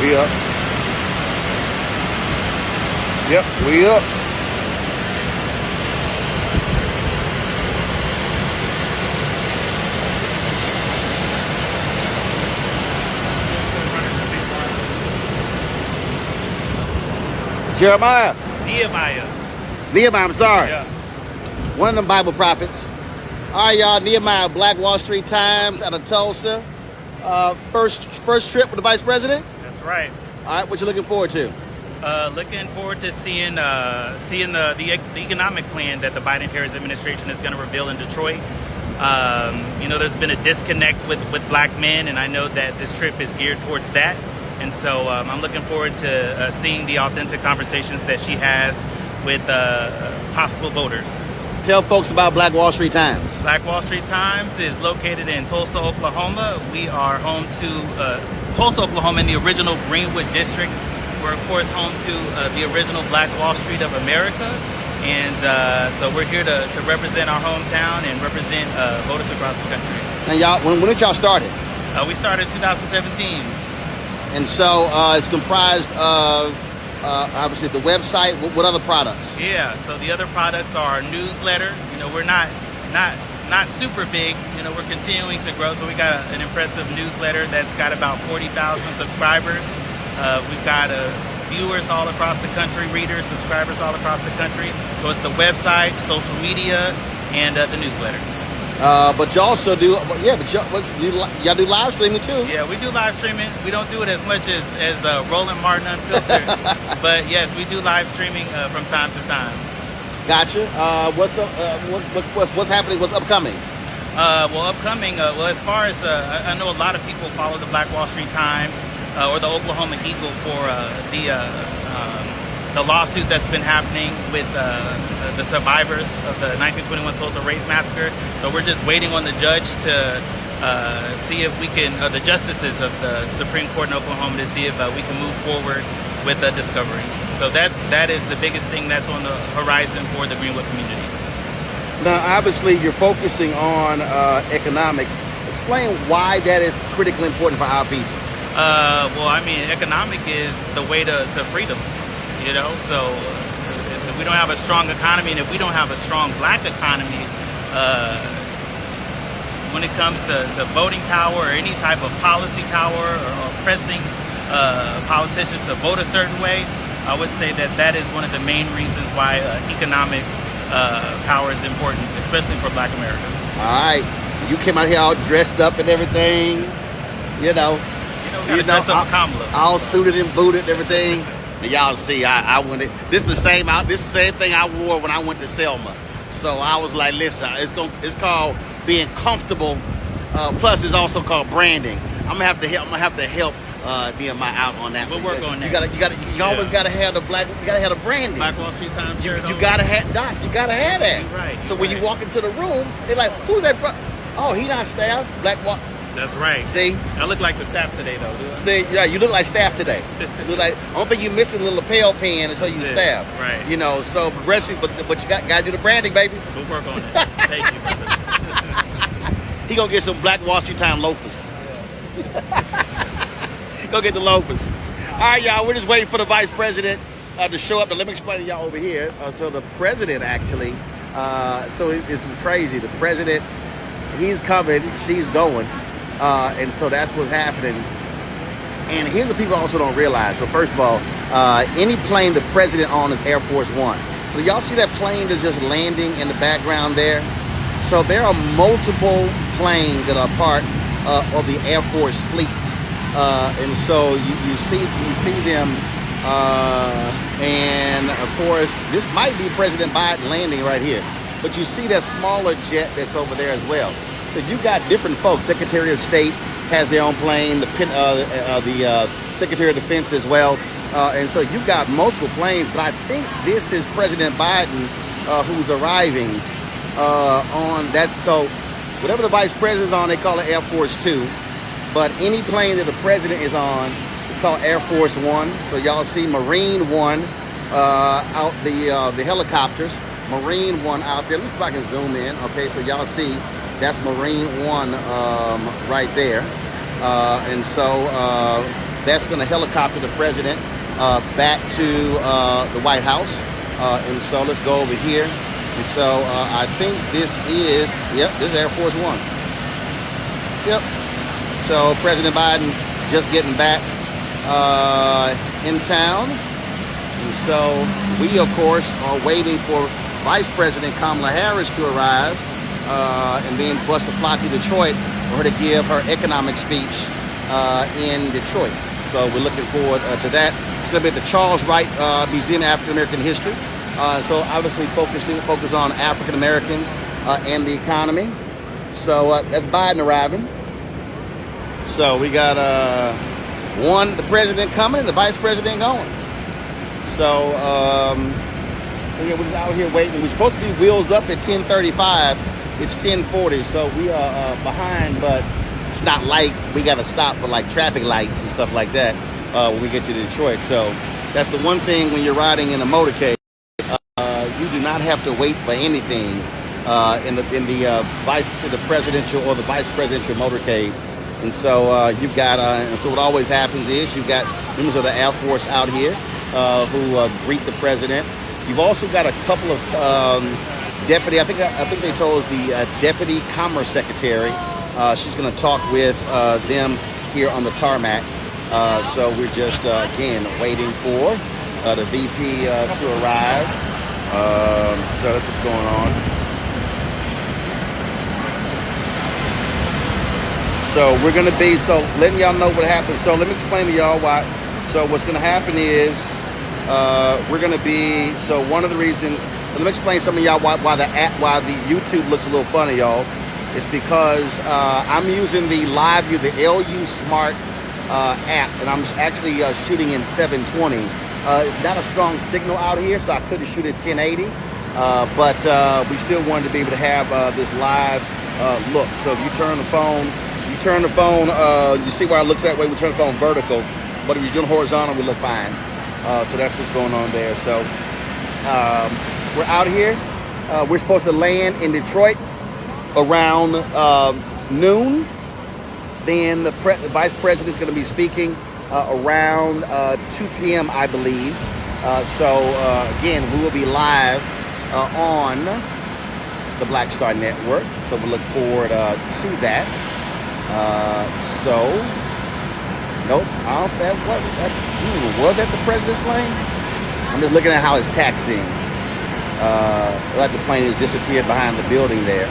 We up. Yep, we up. Jeremiah. Nehemiah, I'm sorry. Yeah. One of them Bible prophets. All right, y'all. Nehemiah, Black Wall Street Times out of Tulsa. First trip with the vice president. That's right. All right, what you looking forward to? Looking forward to seeing the economic plan that the Biden-Harris administration is going to reveal in Detroit. There's been a disconnect with black men, and I know that this trip is geared towards that. And so I'm looking forward to seeing the authentic conversations that she has with possible voters. Tell folks about Black Wall Street Times. Black Wall Street Times is located in Tulsa, Oklahoma. We are home to Tulsa, Oklahoma, in the original Greenwood District. We're, of course, home to the original Black Wall Street of America. And so we're here to represent our hometown and represent voters across the country. And y'all, when did y'all started? We started in 2017. And so it's comprised of, obviously, the website. What other products? Yeah, so the other products are our newsletter. We're not super big. We're continuing to grow. So we got an impressive newsletter that's got about 40,000 subscribers. We've got viewers all across the country, readers, subscribers all across the country. So it's the website, social media, and the newsletter. But you also do, y'all do live streaming too. Yeah, we do live streaming. We don't do it as much as Roland Martin Unfiltered, but yes, we do live streaming from time to time. Gotcha. What's happening? What's upcoming? Upcoming. As far as I know, a lot of people follow the Black Wall Street Times or the Oklahoma Eagle for the lawsuit that's been happening with the survivors of the 1921 Tulsa Race Massacre. So we're just waiting on the judge to see if we can, the justices of the Supreme Court in Oklahoma, to see if we can move forward with the discovery. So that is the biggest thing that's on the horizon for the Greenwood community. Now, obviously, you're focusing on economics. Explain why that is critically important for our people. Economic is the way to freedom. So if we don't have a strong economy, and if we don't have a strong black economy, when it comes to voting power or any type of policy power or pressing politicians to vote a certain way, I would say that is one of the main reasons why economic power is important, especially for black America. All right. You came out here all dressed up and everything, Dressed up Kamala. All suited and booted and everything. Y'all see, I went. This is the same thing I wore when I went to Selma. So I was like, listen, it's called being comfortable. Plus, it's also called branding. I'm gonna have to help Nehemiah out on that. We'll work on that. You always gotta have the black. You gotta have the branding. Black Wall Street Times shirt. You gotta have Doc. You gotta have that. You're right. So when you walk into the room, they're like, who's that? Oh, he not staff. Black Wall. That's right. See? I look like the staff today, though, do I? See, yeah, you look like staff today. You look like, I don't think you're missing a little lapel pin and so you staff. Right. So progressive, but you got to do the branding, baby. We'll work on it. Thank you, brother. He gonna get some Black Wall Street Time loafers. Go get the loafers. All right, y'all, we're just waiting for the vice president to show up. But let me explain to y'all over here. So the president actually, this is crazy. The president, he's coming, she's going. And so that's what's happening. And here's what people also don't realize. So first of all, any plane the president on is Air Force One. So y'all see that plane that's just landing in the background there? So there are multiple planes that are part of the Air Force fleet. And so you see them. And of course, this might be President Biden landing right here. But you see that smaller jet that's over there as well. So you got different folks. Secretary of State has their own plane. The Secretary of Defense as well. And so you got multiple planes. But I think this is President Biden who's arriving on that. So whatever the vice president's on, they call it Air Force Two. But any plane that the president is on is called Air Force One. So y'all see Marine One out the helicopters. Marine One out there. Let me see if I can zoom in. Okay, so y'all see. That's Marine One right there. And so that's going to helicopter the president back to the White House. And so let's go over here. And so I think this is, yep, this is Air Force One. Yep. So President Biden just getting back in town. And so we, of course, are waiting for Vice President Kamala Harris to arrive and then for us to fly to Detroit for her to give her economic speech in Detroit. So we're looking forward to that. It's going to be at the Charles Wright Museum of African American History. So obviously focus on African Americans and the economy. So that's Biden arriving. So we got the president coming and the vice president going. So yeah, we're out here waiting. We're supposed to be wheels up at 10:35. It's 10:40, so we are behind, but it's not like we got to stop for like traffic lights and stuff like that when we get to Detroit. So that's the one thing when you're riding in a motorcade. You do not have to wait for anything in the presidential or the vice presidential motorcade. And so you've got, and so what always happens is you've got members of the Air Force out here who greet the president. You've also got a couple of deputy. I think they told us the deputy commerce secretary. She's going to talk with them here on the tarmac. So we're just again waiting for the VP to arrive. So that's what's going on. So we're going to be, so letting y'all know what happens. So let me explain to y'all why. So what's going to happen is we're going to be, so one of the reasons, let me explain some of y'all why the YouTube looks a little funny, y'all. It's because I'm using the live view, the LU Smart app, and I'm actually shooting in 720. It's not a strong signal out here, so I couldn't shoot at 1080. But we still wanted to be able to have this live look. So if you turn the phone, you see why it looks that way. We turn the phone vertical, but if you're doing horizontal, we look fine. So that's what's going on there. So we're out here. We're supposed to land in Detroit around noon. Then the vice president is going to be speaking around 2 p.m., I believe. So again, we will be live on the Black Star Network. So we look forward to that. So, nope, I don't that was that the president's plane? I'm just looking at how it's taxiing. Like the plane has disappeared behind the building there.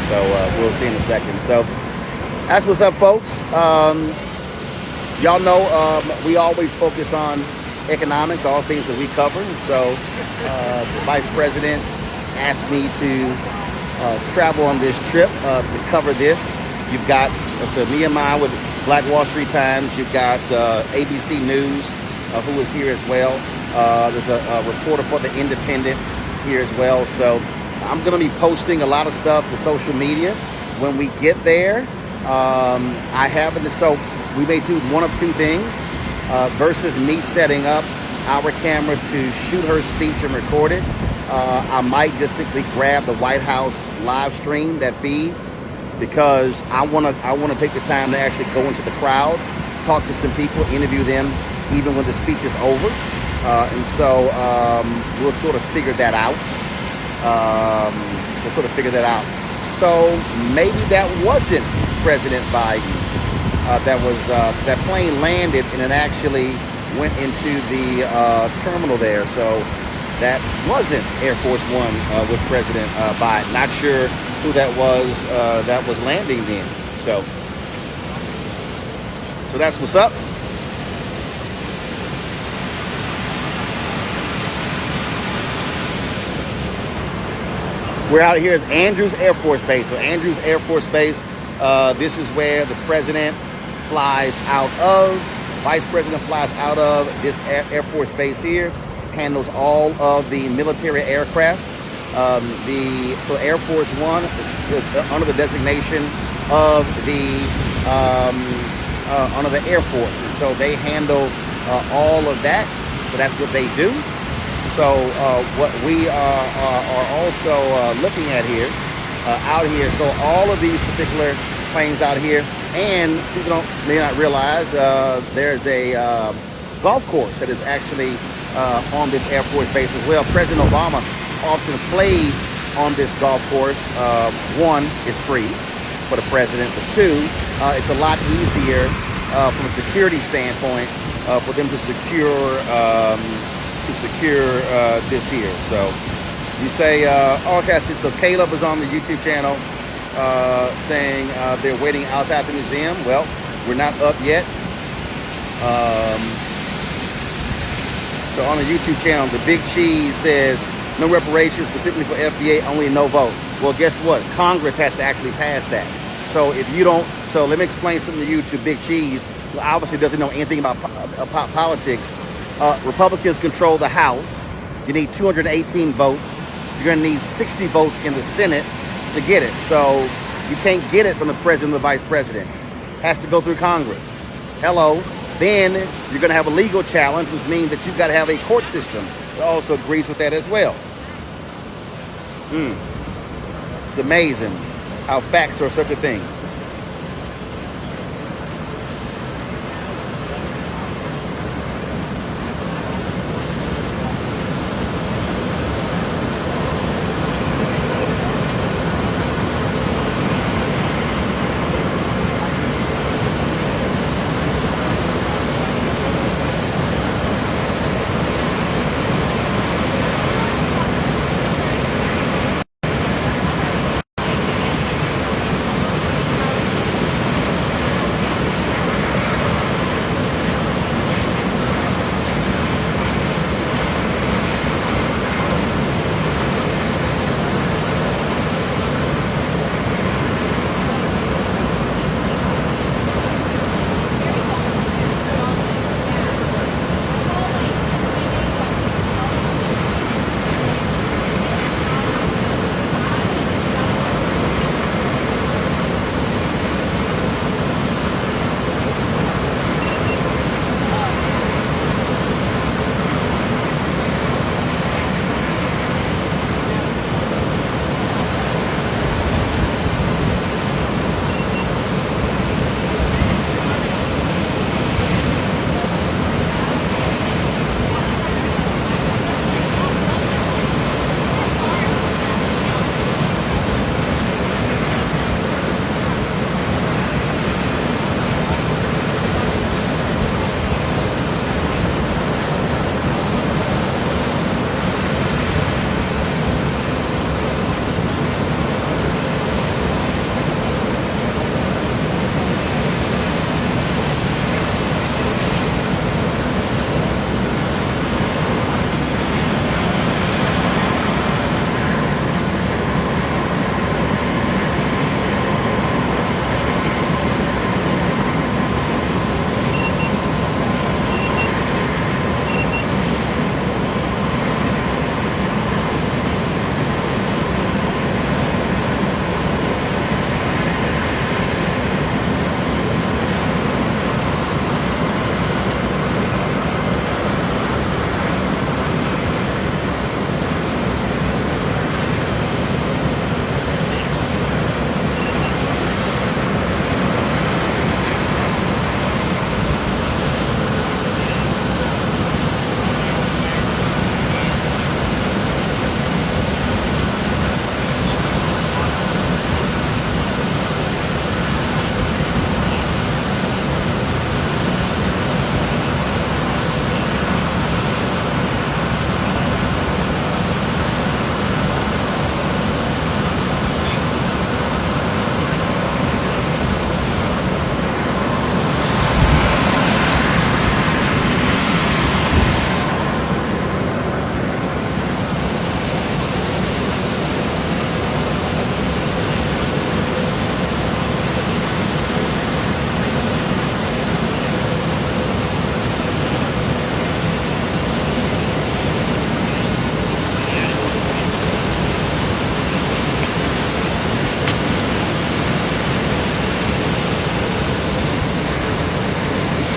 So we'll see in a second. So that's what's up, folks. Y'all know we always focus on economics, all things that we cover. So the vice president asked me to travel on this trip to cover this. You've got Nehemiah with Black Wall Street Times. You've got ABC News, who is here as well. There's a reporter for The Independent here as well. So I'm going to be posting a lot of stuff to social media. When we get there, I happen to, so we may do one of two things versus me setting up our cameras to shoot her speech and record it. I might just simply grab the White House live stream, that feed, because I want to take the time to actually go into the crowd, talk to some people, interview them, even when the speech is over. And so we'll sort of figure that out. So maybe that wasn't President Biden. That plane landed and it actually went into the terminal there. So that wasn't Air Force One with President Biden. Not sure who that was landing then. So that's what's up. We're out here at Andrews Air Force Base. So Andrews Air Force Base, this is where the president flies out of. Vice President flies out of this Air Force Base here. Handles all of the military aircraft. So Air Force One is under the designation of under the Air Force. So they handle all of that. So that's what they do. So what we are also looking at here, out here, so all of these particular planes out here, And people may not realize there's a golf course that is actually on this Air Force base as well. President Obama often played on this golf course. One, it's free for the president, but two, it's a lot easier from a security standpoint for them to secure this here. So you say, okay, so Caleb is on the YouTube channel saying they're waiting outside the museum. Well, we're not up yet. So on the YouTube channel, the Big Cheese says no reparations specifically for FBA, only no vote. Well, guess what? Congress has to actually pass that. So if you don't, so let me explain something to you, to Big Cheese, who obviously doesn't know anything about politics. Republicans control the House. You need 218 votes. You're going to need 60 votes in the Senate to get it. So you can't get it from the president or the vice president. It has to go through Congress. Hello. Then you're going to have a legal challenge, which means that you've got to have a court system that also agrees with that as well. It's amazing how facts are such a thing.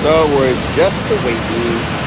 So we're just awaiting